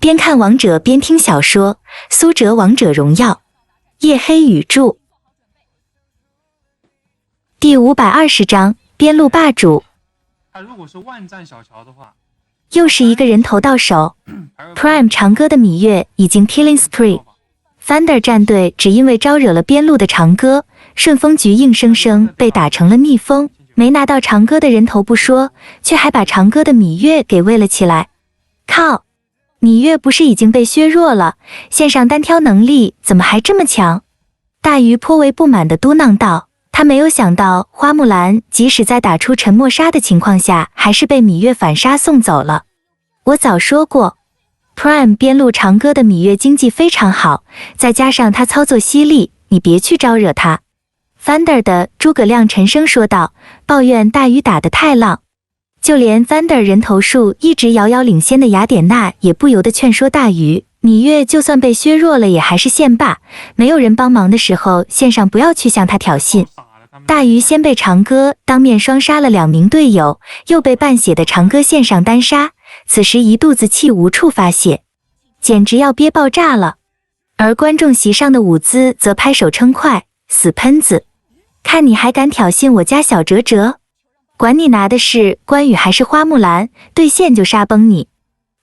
边看王者边听小说，苏哲王者荣耀，夜黑雨著。第520章，边路霸主。他如果是万战小乔的话，又是一个人头到手。Prime 长歌的芈月已经 killing spree。Thunder 战队只因为招惹了边路的长歌，顺风局硬生生被打成了逆风，没拿到长歌的人头不说，却还把长歌的芈月给喂了起来。靠！芈月不是已经被削弱了，线上单挑能力怎么还这么强？大鱼颇为不满地嘟囔道，他没有想到花木兰即使在打出沉默杀的情况下，还是被芈月反杀送走了。我早说过，Prime 边路长歌的芈月经济非常好，再加上他操作犀利，你别去招惹他。Thunder 的诸葛亮沉声说道，抱怨大鱼打得太浪。就连 Thunder 人头数一直遥遥领先的雅典娜也不由得劝说大鱼，芈月就算被削弱了也还是线霸，没有人帮忙的时候，线上不要去向他挑衅。大鱼先被长歌当面双杀了2名队友，又被半血的长歌线上单杀，此时一肚子气无处发泄，简直要憋爆炸了。而观众席上的舞姿则拍手称快，死喷子，看你还敢挑衅我家小哲哲，管你拿的是关羽还是花木兰，对线就杀崩你。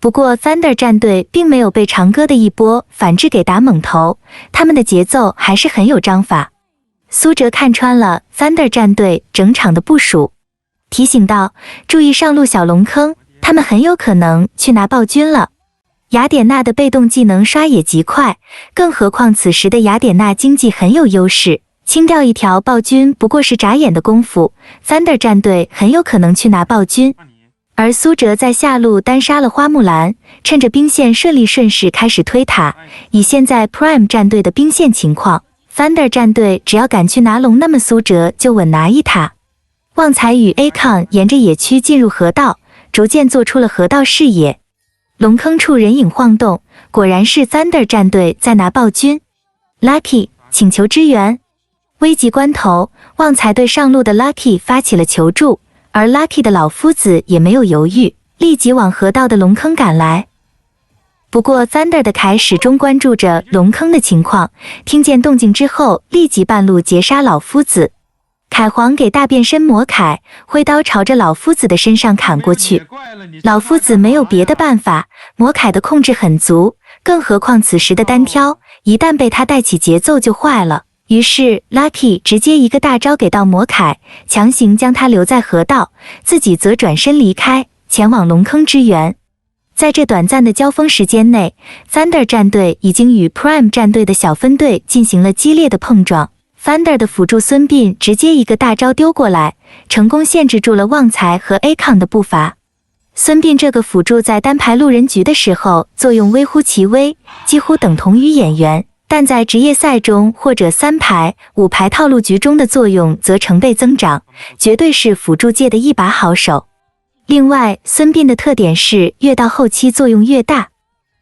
不过 Thunder 战队并没有被长歌的一波反制给打懵头，他们的节奏还是很有章法。苏哲看穿了 Thunder 战队整场的部署，提醒道，注意上路小龙坑，他们很有可能去拿暴君了。雅典娜的被动技能刷也极快，更何况此时的雅典娜经济很有优势，清掉一条暴君不过是眨眼的功夫， Thunder 战队很有可能去拿暴君。而苏哲在下路单杀了花木兰，趁着兵线顺利顺势开始推塔，以现在 Prime 战队的兵线情况， Thunder 战队只要敢去拿龙，那么苏哲就稳拿一塔。旺财与 Akon 沿着野区进入河道，逐渐做出了河道视野，龙坑处人影晃动，果然是 Thunder 战队在拿暴君。 Lucky 请求支援。危急关头，旺财对上路的 Lucky 发起了求助，而 Lucky 的老夫子也没有犹豫，立即往河道的龙坑赶来。不过 Thunder 的凯始终关注着龙坑的情况，听见动静之后立即半路截杀老夫子。凯皇给大变身魔铠，挥刀朝着老夫子的身上砍过去。老夫子没有别的办法，魔铠的控制很足，更何况此时的单挑，一旦被他带起节奏就坏了。于是 Lucky 直接一个大招给到魔铠，强行将他留在河道，自己则转身离开，前往龙坑支援。在这短暂的交锋时间内， Thunder 战队已经与 Prime 战队的小分队进行了激烈的碰撞。Thunder 的辅助孙膑直接一个大招丢过来，成功限制住了旺财和 Akon 的步伐。孙膑这个辅助在单排路人局的时候作用微乎其微，几乎等同于演员，但在职业赛中或者3排、5排套路局中的作用则成倍增长，绝对是辅助界的一把好手。另外，孙膑的特点是越到后期作用越大，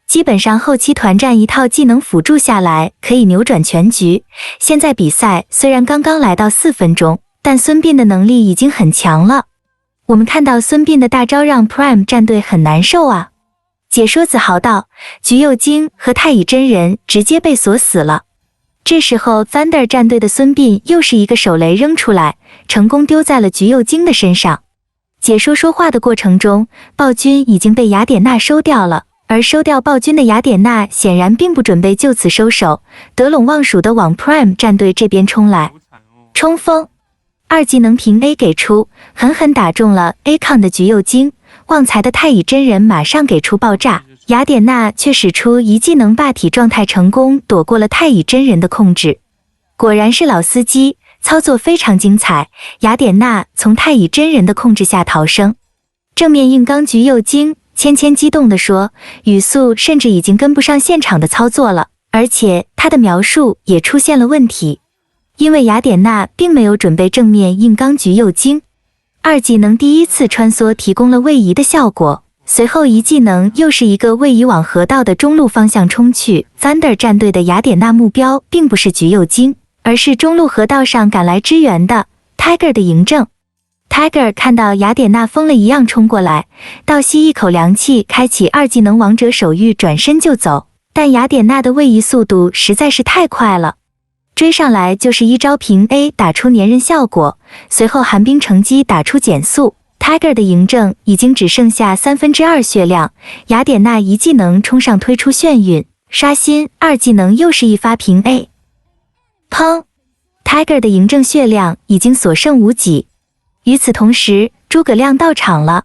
基本上后期团战一套技能辅助下来可以扭转全局。现在比赛虽然刚刚来到4分钟，但孙膑的能力已经很强了。我们看到孙膑的大招让 Prime 战队很难受啊。解说子豪道，橘右京和太乙真人直接被锁死了。这时候 Thunder 战队的孙膑又是一个手雷扔出来，成功丢在了橘右京的身上。解说说话的过程中，暴君已经被雅典娜收掉了，而收掉暴君的雅典娜显然并不准备就此收手，得陇望蜀的往 Prime 战队这边冲来。冲锋2技能平 A 给出，狠狠打中了 Akon 的橘右京，旺财的太乙真人马上给出爆炸，雅典娜却使出一技能霸体状态，成功躲过了太乙真人的控制。果然是老司机，操作非常精彩，雅典娜从太乙真人的控制下逃生。正面硬刚橘右京，芊激动地说，语速甚至已经跟不上现场的操作了，而且他的描述也出现了问题，因为雅典娜并没有准备正面硬刚橘右京。2技能第一次穿梭提供了位移的效果，随后一技能又是一个位移往河道的中路方向冲去。 Thunder 战队的雅典娜目标并不是橘右京，而是中路河道上赶来支援的 Tiger 的嬴政。Tiger 看到雅典娜疯了一样冲过来，倒吸一口凉气，开启二技能王者手谕，转身就走。但雅典娜的位移速度实在是太快了，追上来就是一招平 A 打出粘人效果，随后寒冰乘机打出减速。Tiger 的嬴政已经只剩下2/3血量，雅典娜一技能冲上推出眩晕，刷新，二技能又是一发平 A， 砰 ！Tiger 的嬴政血量已经所剩无几。与此同时，诸葛亮到场了。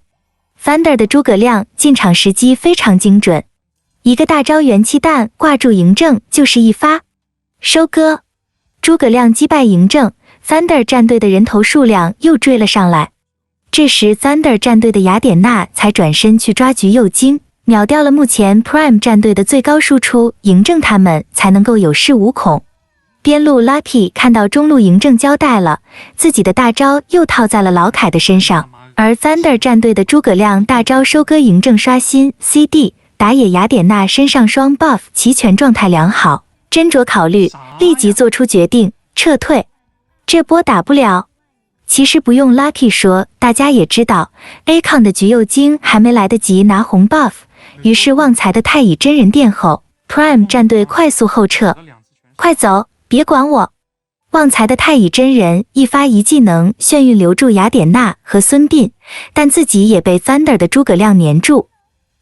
Thunder 的诸葛亮进场时机非常精准，一个大招元气弹挂住嬴政就是一发收割。诸葛亮击败嬴政 ，Thunder 战队的人头数量又追了上来。这时 Thunder 战队的雅典娜才转身去抓橘右京，秒掉了目前 Prime 战队的最高输出，嬴政他们才能够有恃无恐。边路 Lucky 看到中路嬴政交代了，自己的大招又套在了老凯的身上，而 Thunder 战队的诸葛亮大招收割嬴政刷新 CD， 打野雅典娜身上双 buff 齐全，状态良好，斟酌考虑，立即做出决定，撤退。这波打不了。其实不用 Lucky 说，大家也知道 Acon 的橘右京还没来得及拿红 buff， 于是旺财的太乙真人殿后 Prime 战队快速后撤，快走，别管我！旺财的太乙真人一发一技能眩晕留住雅典娜和孙膑，但自己也被 Thunder 的诸葛亮黏住，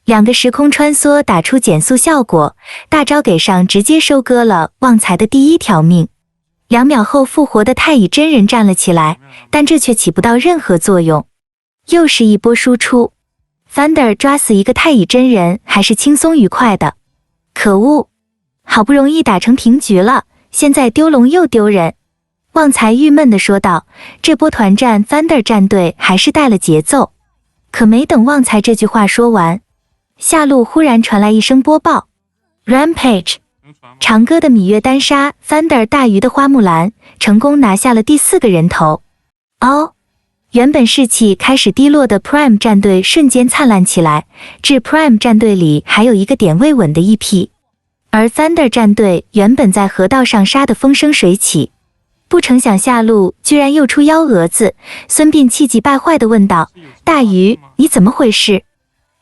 两个时空穿梭打出减速效果，大招给上直接收割了旺财的第一条命。2秒后复活的太乙真人站了起来，但这却起不到任何作用。又是一波输出 ，Thunder 抓死一个太乙真人还是轻松愉快的。可恶，好不容易打成平局了，现在丢龙又丢人。旺财郁闷地说道。这波团战 Thunder 战队还是带了节奏。可没等旺财这句话说完，下路忽然传来一声播报 ：Rampage。长歌的芈月单杀 Thunder 大鱼的花木兰，成功拿下了第4个人头。原本士气开始低落的 Prime 战队瞬间灿烂起来，至 Prime 战队里还有一个点位稳的EP，而 Thunder 战队原本在河道上杀得风生水起，不成想下路居然又出幺蛾子。孙膑气急败坏地问道：“大鱼，你怎么回事？”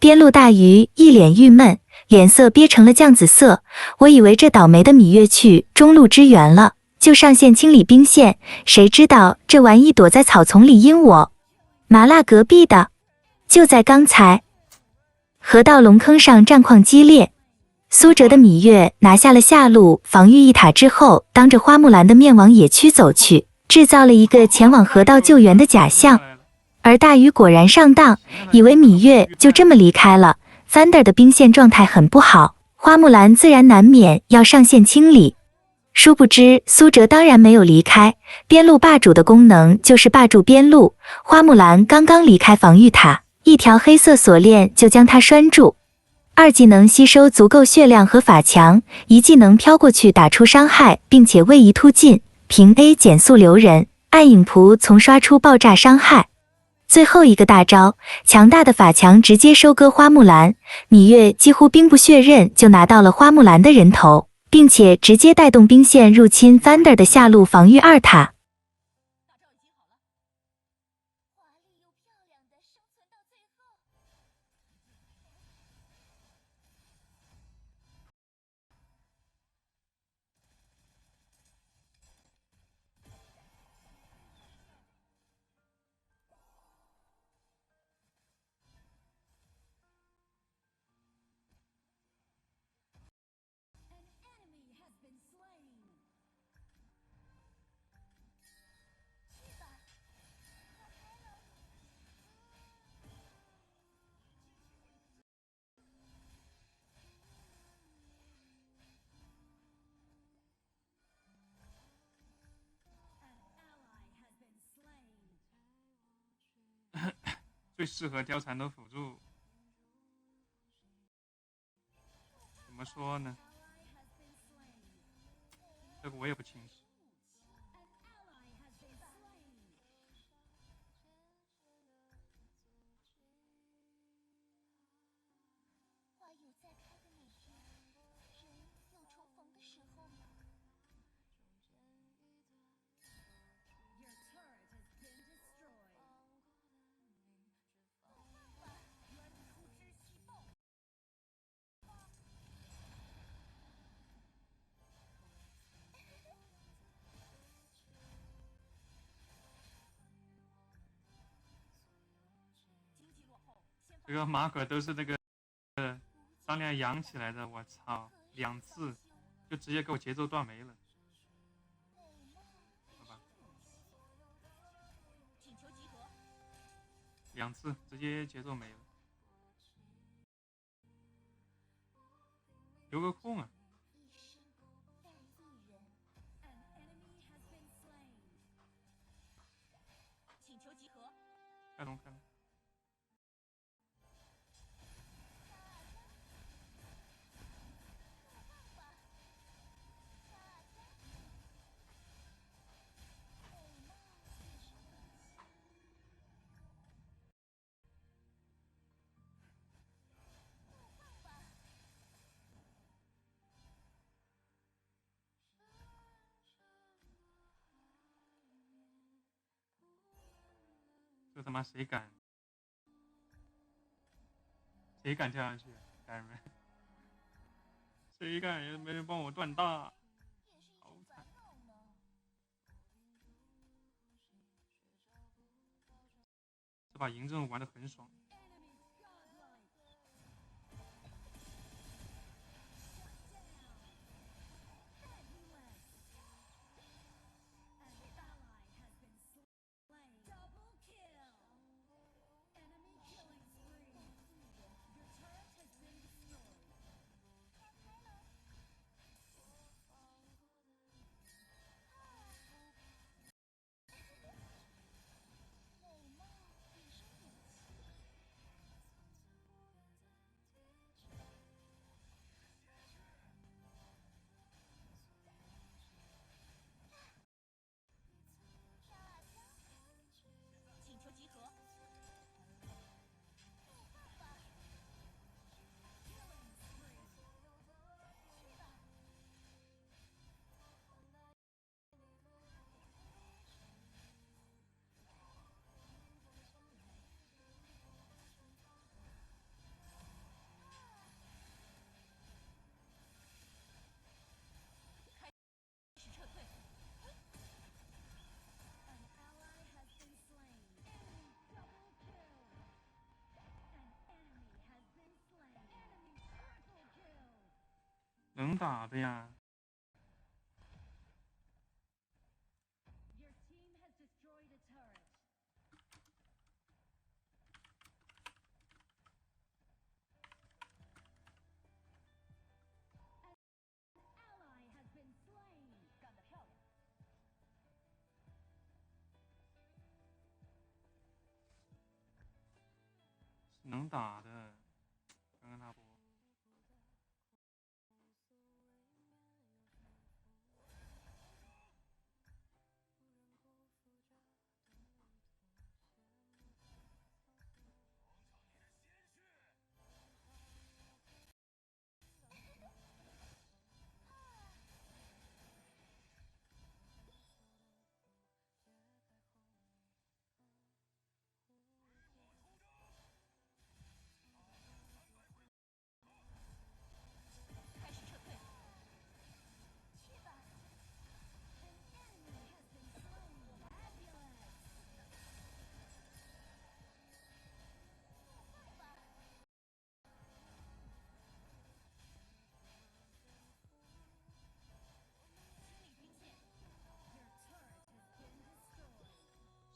边路大鱼一脸郁闷，脸色憋成了酱紫色。我以为这倒霉的芈月去中路支援了，就上线清理兵线，谁知道这玩意躲在草丛里阴我。麻辣隔壁的，就在刚才，河道龙坑上战况激烈。苏哲的芈月拿下了下路防御一塔之后，当着花木兰的面往野区走去，制造了一个前往河道救援的假象。而大鱼果然上当，以为芈月就这么离开了。Thunder 的兵线状态很不好，花木兰自然难免要上线清理。殊不知苏哲当然没有离开，边路霸主的功能就是霸住边路。花木兰刚刚离开防御塔，一条黑色锁链就将他拴住。二技能吸收足够血量和法强，一技能飘过去打出伤害，并且位移突进，平 A 减速留人，暗影仆从刷出爆炸伤害。最后一个大招，强大的法强直接收割花木兰，芈月几乎兵不血刃就拿到了花木兰的人头，并且直接带动兵线入侵 Thunder 的下路防御2塔。最适合貂蝉的辅助，怎么说呢？这个我也不清楚。这个马可都是这个商量养起来的，我操，2次就直接给我节奏断没了，好吧，2次直接节奏没了，留个空啊。开龙开龙，这他妈谁敢跳上去？家人们，谁敢？也没人帮我断大，好惨！这把嬴政玩的很爽。能打的呀。能打的，刚刚那波。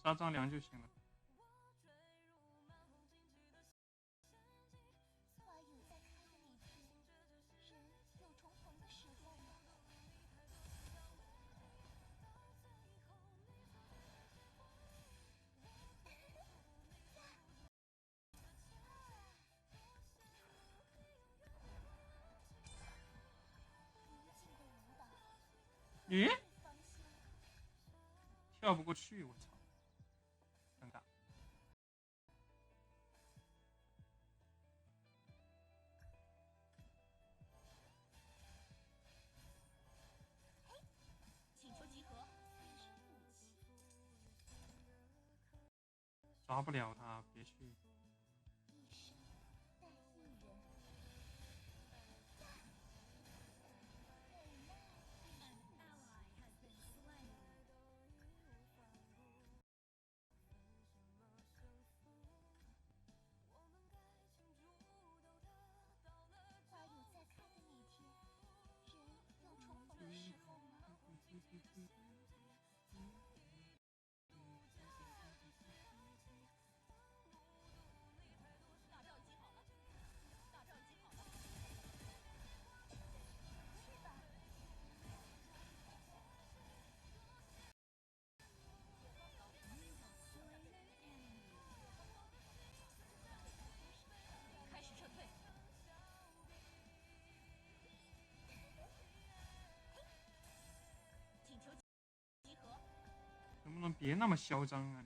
杀张良就行了。咦？跳不过去，我操！尴尬。抓不了他，别去。能不能别那么嚣张啊？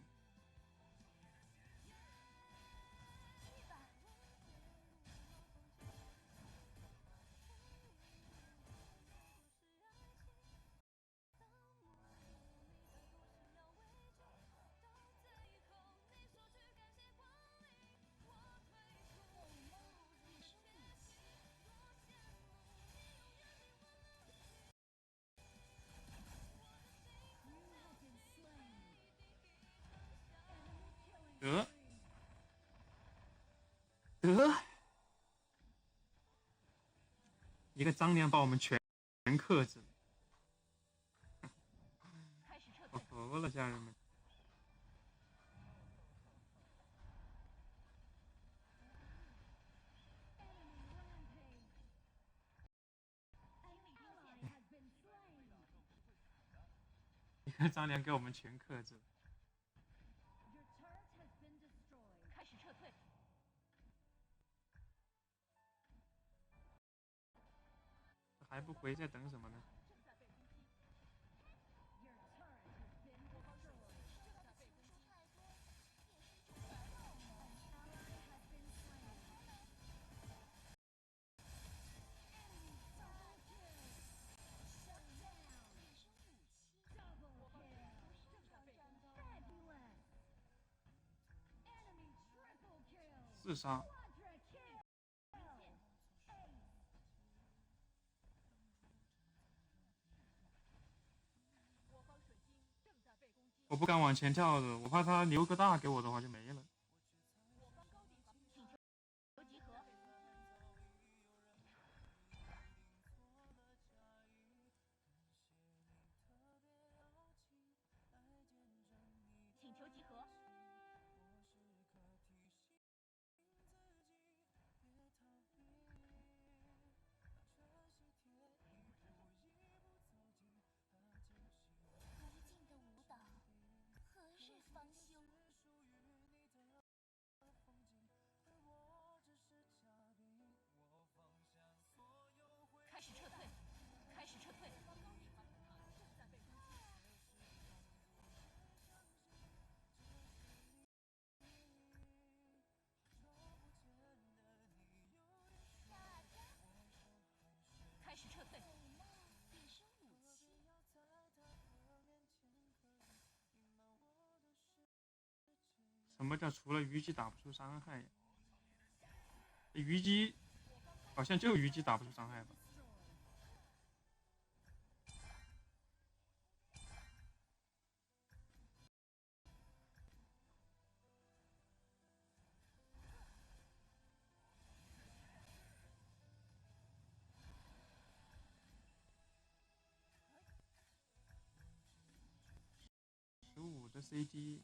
得，一个张良把我们全克制，我服了，家人们。一个张良给我们全克制。还不回，在等什么呢？4杀。我不敢往前跳的，我怕他留个大给我的话就没了。请求集合。无尽的舞蹈，何日方休？开始撤退，开始撤退。开始撤退。什么叫除了虞姬打不出伤害呀？虞姬好像就虞姬打不出伤害吧？15的 CD。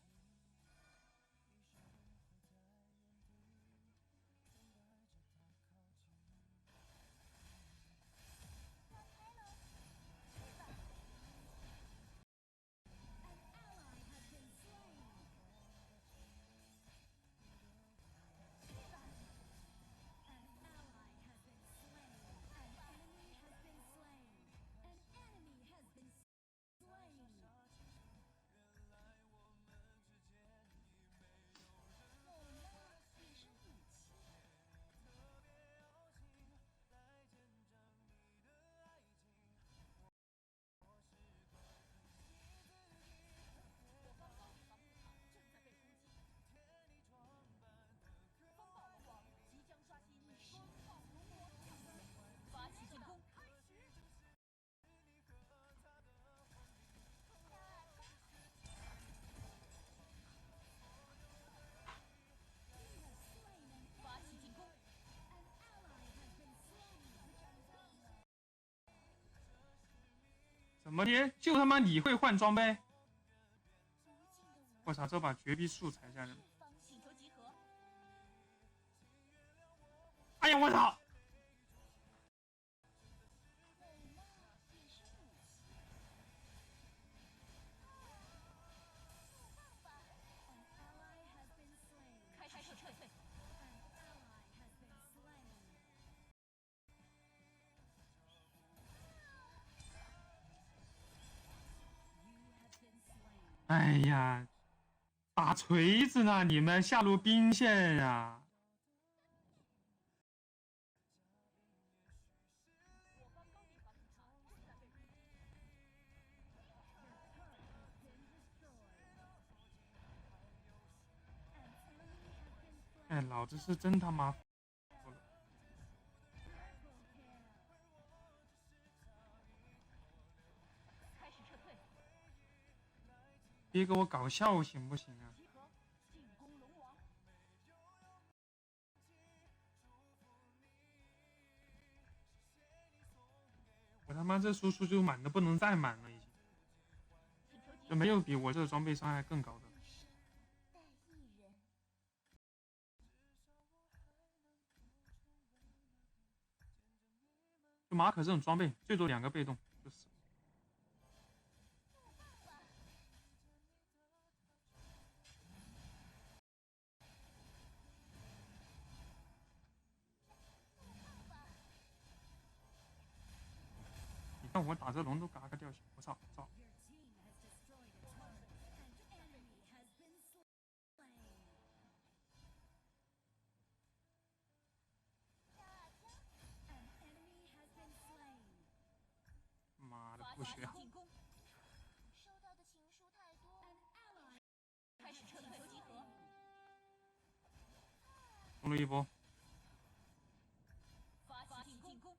怎么的？就他妈你会换装备？我操，这把绝逼素材，家人们！哎呀，我操！开始撤退。哎呀，打锤子呢！你们下路兵线呀！哎，老子是真他妈服了！开始撤退，别给我搞笑行不行啊？集合，进攻龙王。我他妈这输出就满的不能再满了，已经请求集就没有比我这个装备伤害更高的。带一人。就马可这种装备，最多2个被动就死了。你看我打这龙都嘎嘎掉血，我操操！妈的，不学好。进攻，收到的情书太多。开始撤退，集合。冲了一波，发起进攻。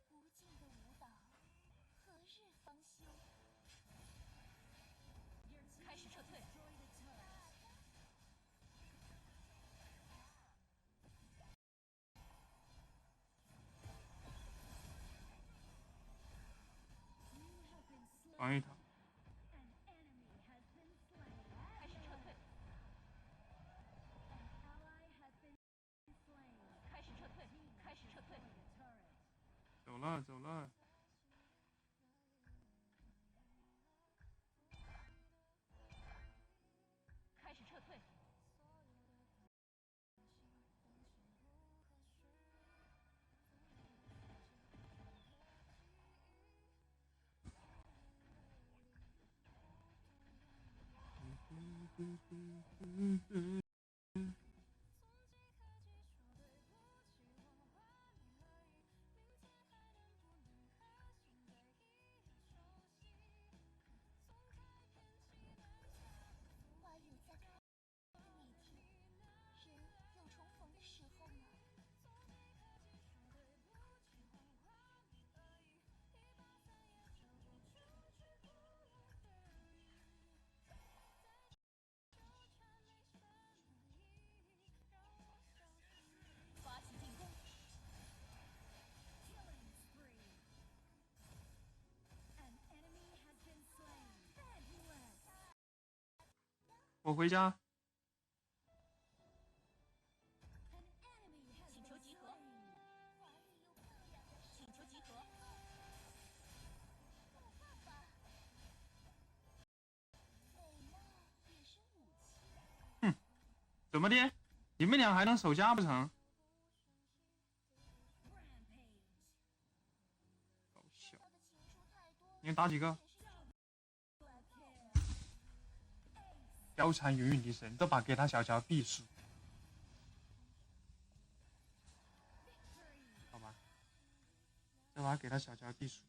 无尽的舞蹈，何日方休？开始撤退。防御塔。开始撤退。开始撤退。开始撤退。走了走了。开始撤退。花雨在开的那天，人有重逢的时候吗？发起进攻。我回家。请求集合。请求集合。也是武器。怎么的？你们俩还能守家不成？搞笑！你打几个？貂蝉云雨离神，这把给他小乔必输。好吧，这把给他小乔必输。